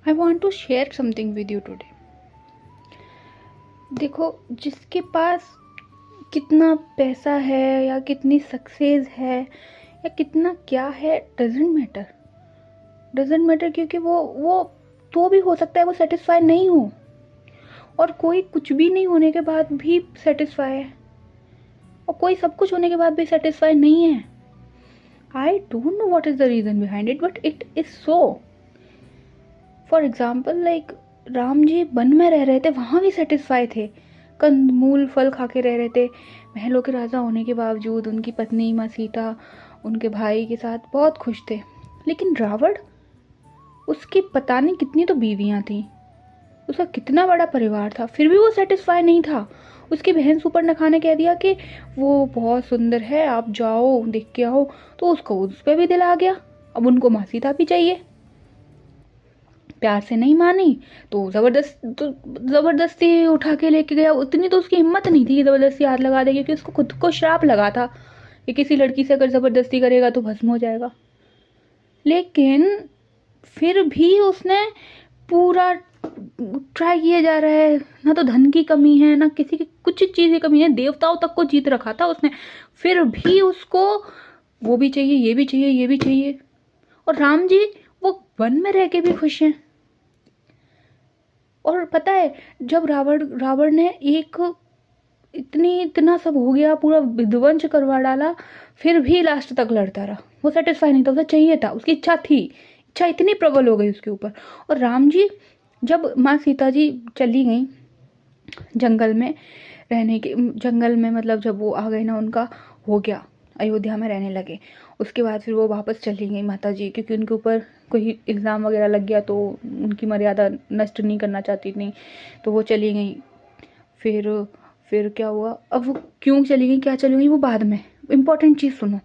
I want to share something with you today. देखो, जिसके पास कितना पैसा है या कितनी सक्सेस है या कितना क्या है, डजेंट मैटर, क्योंकि वो तो भी हो सकता है वो सेटिस्फाई नहीं हो, और कोई कुछ भी नहीं होने के बाद भी सेटिस्फाई है, और कोई सब कुछ होने के बाद भी सेटिस्फाई नहीं है. I don't know what is the reason behind it, but it is so. For example, like Ram ji वन में रह रहे थे, वहाँ भी सेटिस्फाई थे, कंदमूल फल खा के रह रहे थे, महलों के राजा होने के बावजूद. उनकी पत्नी माँ सीता उनके भाई के साथ बहुत खुश थे. लेकिन रावण, उसकी पता नहीं कितनी तो बीवियाँ थी, उसका कितना बड़ा परिवार था, फिर भी वो सेटिस्फाई नहीं था. उसकी बहन सुपर्णखा ने कह दिया कि वो बहुत सुंदर है, आप जाओ देख के आओ, तो उसको उस पर भी दिल आ गया. अब उनको माँ सीता भी चाहिए. प्यार से नहीं मानी तो जबरदस्ती उठा के लेके गया. उतनी तो उसकी हिम्मत नहीं थी कि जबरदस्ती हाथ लगा दे, क्योंकि उसको खुद को श्राप लगा था कि किसी लड़की से अगर जबरदस्ती करेगा तो भस्म हो जाएगा. लेकिन फिर भी उसने पूरा ट्राई किया जा रहा है. ना तो धन की कमी है, ना किसी की कुछ चीज़ की कमी है, देवताओं तक को जीत रखा था उसने, फिर भी उसको वो भी चाहिए, ये भी चाहिए, ये भी चाहिए. और राम जी वो वन में रह के भी खुश हैं. और पता है, जब रावण ने इतना सब हो गया, पूरा विध्वंस करवा डाला, फिर भी लास्ट तक लड़ता रहा. वो सेटिस्फाई नहीं था, उसे चाहिए था, उसकी इच्छा थी, इच्छा इतनी प्रबल हो गई उसके ऊपर. और राम जी, जब माँ सीता जी चली गई जंगल में रहने के, जंगल में मतलब जब वो आ गए ना, उनका हो गया, अयोध्या में रहने लगे, उसके बाद फिर वो वापस चली गई माता जी, क्योंकि उनके ऊपर कोई इल्ज़ाम वगैरह लग गया तो उनकी मर्यादा नष्ट नहीं करना चाहती थी, तो वो चली गई. फिर क्या हुआ, अब वो क्यों चली गई, क्या चली गई, वो बाद में. इम्पोर्टेंट चीज़ सुनो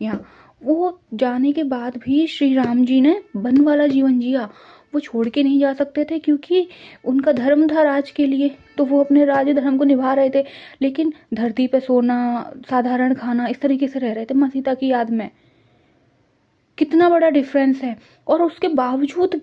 यहाँ. वो जाने के बाद भी श्री राम जी ने वन वाला जीवन जिया. वो छोड़ के नहीं जा सकते थे, क्योंकि उनका धर्म था राज के लिए, तो वो अपने राज्य धर्म को निभा रहे थे. लेकिन धरती पे सोना, साधारण खाना, इस तरीके से रह रहे थे माँ सीता की याद में. कितना बड़ा डिफरेंस है. और उसके बावजूद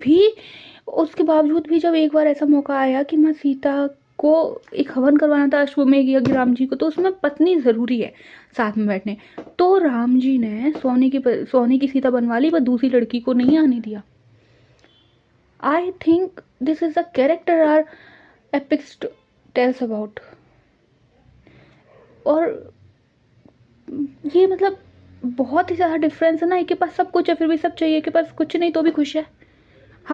भी जब एक बार ऐसा मौका आया कि माँ सीता को एक हवन करवाना था अश्वमेध यज्ञ राम जी को, तो उसमें पत्नी ज़रूरी है साथ में बैठने, तो राम जी ने सोने की सीता बनवा ली, पर दूसरी लड़की को नहीं आने दिया. I think this is the character our epics tells about. और ये मतलब बहुत ही ज़्यादा डिफरेंस है ना. एक के पास सब कुछ है फिर भी सब चाहिए, एक के पास कुछ नहीं तो भी खुश है.